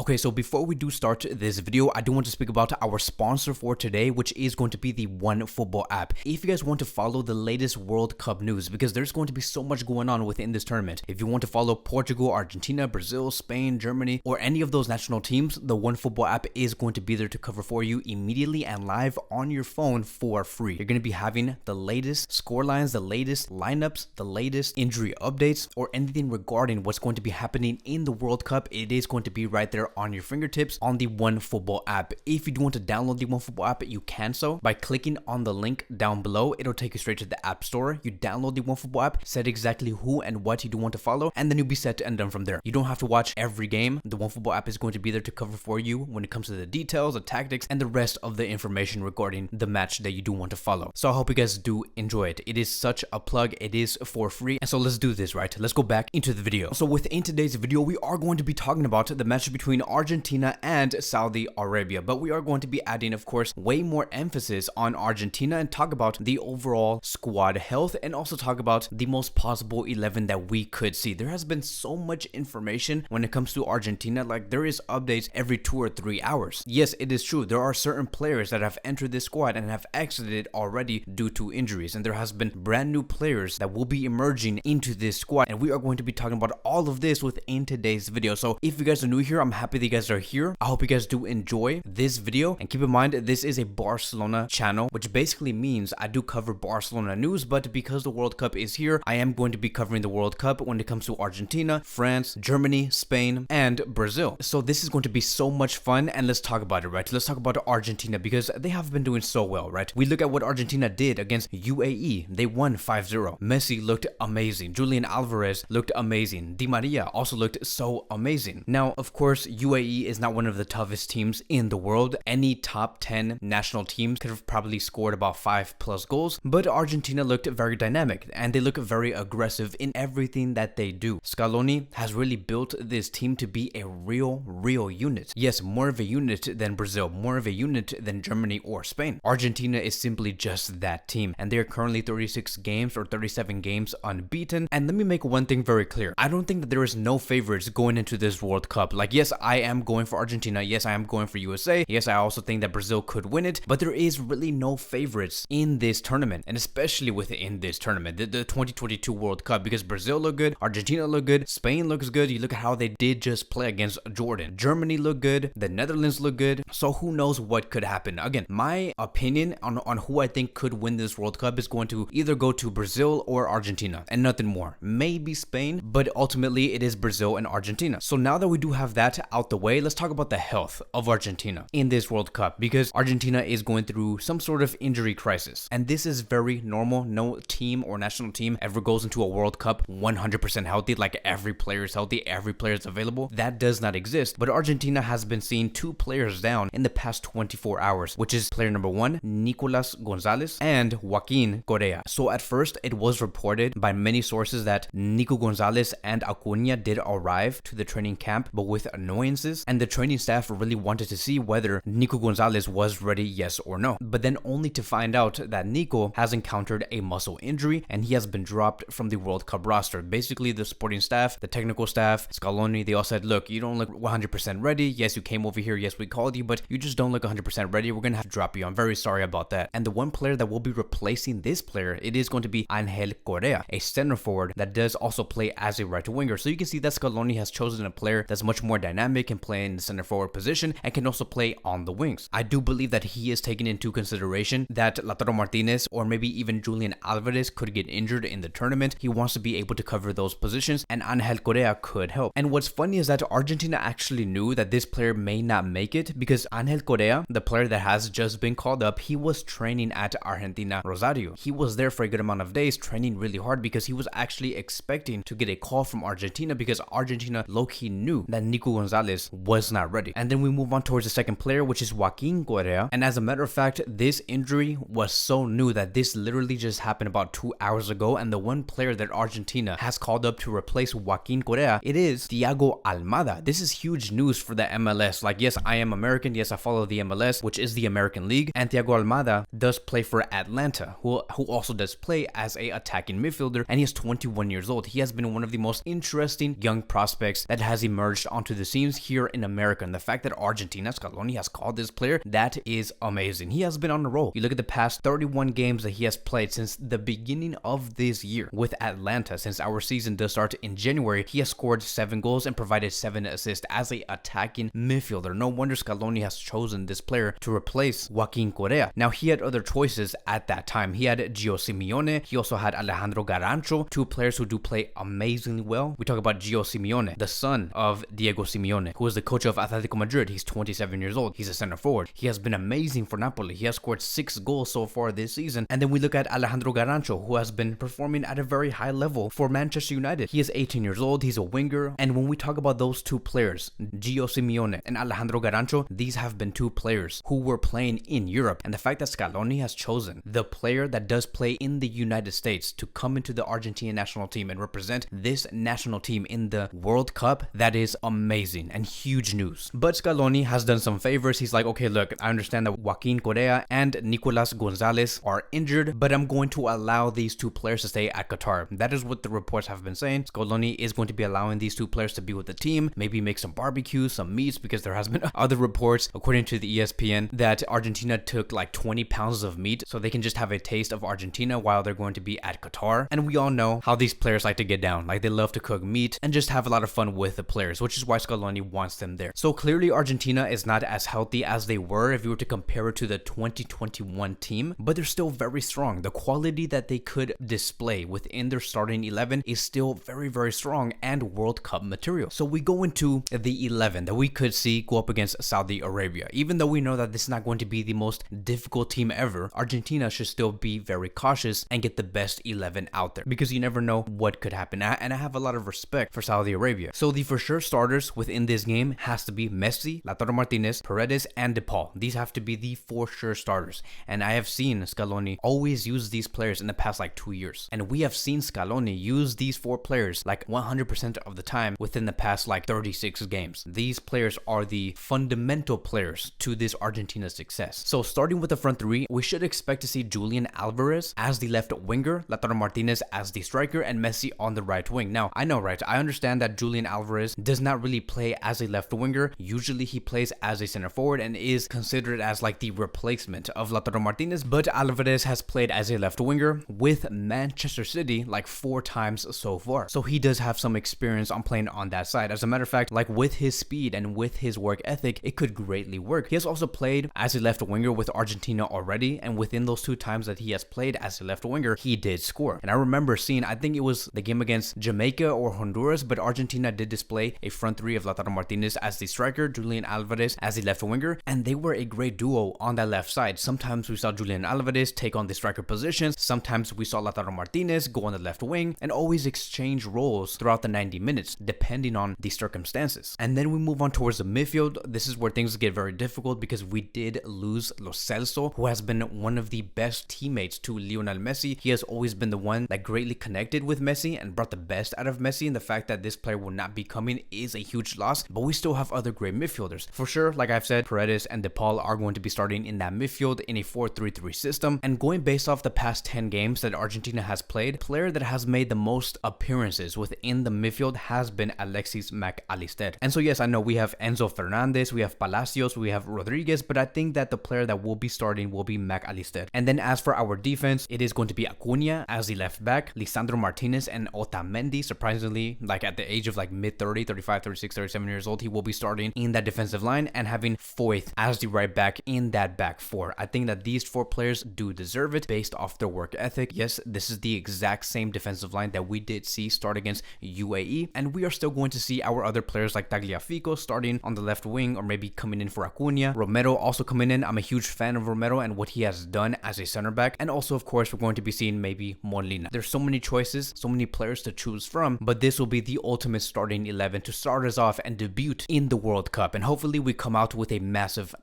Okay, so before we do start this video, I do want to speak about our sponsor for today, which is going to be the OneFootball app. If you guys want to follow the latest World Cup news, because there's going to be so much going on within this tournament. If you want to follow Portugal, Argentina, Brazil, Spain, Germany, or any of those national teams, the OneFootball app is going to be there to cover for you immediately and live on your phone for free. You're going to be having the latest score lines, the latest lineups, the latest injury updates, or anything regarding what's going to be happening in the World Cup. It is going to be right there on your fingertips on the OneFootball app. If you do want to download the OneFootball app, you can so by clicking on the link down below. It'll take you straight to the App Store. You download the OneFootball app, set exactly who and what you do want to follow, and then you'll be set and done from there. You don't have to watch every game. The OneFootball app is going to be there to cover for you when it comes to the details, the tactics, and the rest of the information regarding the match that you do want to follow. So I hope you guys do enjoy it. It is such a plug. It is for free. And so let's do this, right? Let's go back into the video. So within today's video, we are going to be talking about the match between Argentina and Saudi Arabia, but we are going to be adding, of course, way more emphasis on Argentina and talk about the overall squad health and also talk about the most possible 11 that we could see. There has been so much information when it comes to Argentina, like there is updates every 2 or 3 hours. Yes, it is true. There are certain players that have entered this squad and have exited already due to injuries, and there has been brand new players that will be emerging into this squad, and we are going to be talking about all of this within today's video. So if you guys are new here, I'm happy that you guys are here. I hope you guys do enjoy this video, and keep in mind this is a Barcelona channel, which basically means I do cover Barcelona news, but because the World Cup is here, I am going to be covering the World Cup when it comes to Argentina, France, Germany, Spain, and Brazil. So this is going to be so much fun, and let's talk about it, right? Let's talk about Argentina because they have been doing so well, right? We look at what Argentina did against UAE. They won 5-0. Messi looked amazing. Julian Alvarez looked amazing. Di Maria also looked so amazing. Now, of course, UAE is not one of the toughest teams in the world. Any top 10 national teams could have probably scored about 5+ goals, but Argentina looked very dynamic and they look very aggressive in everything that they do. Scaloni has really built this team to be a real unit. Yes, more of a unit than Brazil, more of a unit than Germany or Spain. Argentina is simply just that team, and they are currently 36 games or 37 games unbeaten. And let me make one thing very clear. I don't think that there is no favorites going into this World Cup. Like, yes, I am going for Argentina. Yes, I am going for USA. Yes, I also think that Brazil could win it, but there is really no favorites in this tournament, and especially within this tournament, the 2022 World Cup, because Brazil look good, Argentina look good, Spain looks good. You look at how they did just play against Jordan. Germany look good, the Netherlands look good. So who knows what could happen? Again, my opinion on who I think could win this World Cup is going to either go to Brazil or Argentina and nothing more. Maybe Spain, but ultimately it is Brazil and Argentina. So now that we do have that out the way, let's talk about the health of Argentina in this World Cup, because Argentina is going through some sort of injury crisis, and this is very normal. No team or national team ever goes into a World Cup 100% healthy, like every player is healthy, every player is available. That does not exist, but Argentina has been seeing 2 players down in the past 24 hours, which is player number 1, Nicolas Gonzalez, and Joaquin Correa. So at first, it was reported by many sources that Nico Gonzalez and Acuna did arrive to the training camp, but with annoyances, and the training staff really wanted to see whether Nico Gonzalez was ready, yes or no. But then only to find out that Nico has encountered a muscle injury and he has been dropped from the World Cup roster. Basically, the supporting staff, the technical staff, Scaloni, they all said, look, you don't look 100% ready. Yes, you came over here. Yes, we called you, but you just don't look 100% ready. We're going to have to drop you. I'm very sorry about that. And the one player that will be replacing this player, it is going to be Angel Correa, a center forward that does also play as a right winger. So you can see that Scaloni has chosen a player that's much more dynamic and play in the center forward position and can also play on the wings. I do believe that he is taking into consideration that Lautaro Martinez or maybe even Julian Alvarez could get injured in the tournament. He wants to be able to cover those positions, and Angel Correa could help. And what's funny is that Argentina actually knew that this player may not make it, because Angel Correa, the player that has just been called up, he was training at Argentina Rosario. He was there for a good amount of days, training really hard, because he was actually expecting to get a call from Argentina, because Argentina low-key knew that Nico Gonzalez was not ready. And then we move on towards the second player, which is Joaquin Correa. And as a matter of fact, this injury was so new that this literally just happened about 2 hours ago, and the one player that Argentina has called up to replace Joaquin Correa, it is Thiago Almada. This is huge news for the MLS. Like, yes, I am American. Yes, I follow the MLS, which is the American League. And Thiago Almada does play for Atlanta, who also does play as a attacking midfielder, and he is 21 years old. He has been one of the most interesting young prospects that has emerged onto the scenes teams here in America. And the fact that Argentina, Scaloni has called this player, that is amazing. He has been on a roll. You look at the past 31 games that he has played since the beginning of this year with Atlanta. Since our season does start in January, he has scored 7 goals and provided 7 assists as a attacking midfielder. No wonder Scaloni has chosen this player to replace Joaquin Correa. Now, he had other choices at that time. He had Gio Simeone. He also had Alejandro Garancho, 2 players who do play amazingly well. We talk about Gio Simeone, the son of Diego Simeone, who is the coach of Atletico Madrid. He's 27 years old. He's a center forward. He has been amazing for Napoli. He has scored 6 goals so far this season. And then we look at Alejandro Garancho, who has been performing at a very high level for Manchester United. He is 18 years old. He's a winger. And when we talk about those 2 players, Gio Simeone and Alejandro Garancho, these have been 2 players who were playing in Europe. And the fact that Scaloni has chosen the player that does play in the United States to come into the Argentina national team and represent this national team in the World Cup, that is amazing and huge news. But Scaloni has done some favors. He's like, okay, look, I understand that Joaquin Correa and Nicolas Gonzalez are injured, but I'm going to allow these 2 players to stay at Qatar. That is what the reports have been saying. Scaloni is going to be allowing these 2 players to be with the team, maybe make some barbecue, some meats, because there has been other reports, according to the ESPN, that Argentina took like 20 pounds of meat so they can just have a taste of Argentina while they're going to be at Qatar. And we all know how these players like to get down. Like, they love to cook meat and just have a lot of fun with the players, which is why Scaloni wants them there. So clearly Argentina is not as healthy as they were if you were to compare it to the 2021 team, but they're still very strong. The quality that they could display within their starting 11 is still very, very strong and World Cup material. So we go into the 11 that we could see go up against Saudi Arabia. Even though we know that this is not going to be the most difficult team ever, Argentina should still be very cautious and get the best 11 out there, because you never know what could happen. And I have a lot of respect for Saudi Arabia. So the for sure starters within this game has to be Messi, Lautaro Martinez, Paredes, and De Paul. These have to be the for sure starters. And I have seen Scaloni always use these players in the past like 2 years. And we have seen Scaloni use these 4 players like 100% of the time within the past like 36 games. These players are the fundamental players to this Argentina success. So starting with the front 3, we should expect to see Julian Alvarez as the left winger, Lautaro Martinez as the striker, and Messi on the right wing. Now, I know, right? I understand that Julian Alvarez does not really play as a left winger. Usually he plays as a center forward and is considered as like the replacement of Lautaro Martinez, but Alvarez has played as a left winger with Manchester City like 4 times so far. So he does have some experience on playing on that side. As a matter of fact, like with his speed and with his work ethic, it could greatly work. He has also played as a left winger with Argentina already, and within those 2 times that he has played as a left winger, he did score. And I remember seeing, I think it was the game against Jamaica or Honduras, but Argentina did display a front 3 of Lautaro Martinez as the striker, Julian Alvarez as the left winger, and they were a great duo on that left side. Sometimes we saw Julian Alvarez take on the striker positions, sometimes we saw Lautaro Martinez go on the left wing, and always exchange roles throughout the 90 minutes, depending on the circumstances. And then we move on towards the midfield. This is where things get very difficult because we did lose Lo Celso, who has been one of the best teammates to Lionel Messi. He has always been the one that greatly connected with Messi and brought the best out of Messi, and the fact that this player will not be coming is a huge loss, but we still have other great midfielders. For sure, like I've said, Paredes and De Paul are going to be starting in that midfield in a 4-3-3 system, and going based off the past 10 games that Argentina has played, player that has made the most appearances within the midfield has been Alexis Mac Allister. And so yes, I know we have Enzo Fernandez, we have Palacios, we have Rodriguez, but I think that the player that will be starting will be Mac Allister. And then as for our defense, it is going to be Acuna as the left back, Lisandro Martinez and Otamendi. Surprisingly, like at the age of like mid-30, 35, 36, 37 years old, he will be starting in that defensive line, and having Foyth as the right back in that back 4. I think that these 4 players do deserve it based off their work ethic. Yes, this is the exact same defensive line that we did see start against UAE, and we are still going to see our other players like Tagliafico starting on the left wing, or maybe coming in for Acuna. Romero also coming in. I'm a huge fan of Romero and what he has done as a center back, and also of course we're going to be seeing maybe Molina. There's so many choices, so many players to choose from, but this will be the ultimate starting 11 to start us off and debut in the World Cup, and hopefully we come out with a massive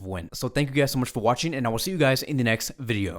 win. So thank you guys so much for watching, and I will see you guys in the next video.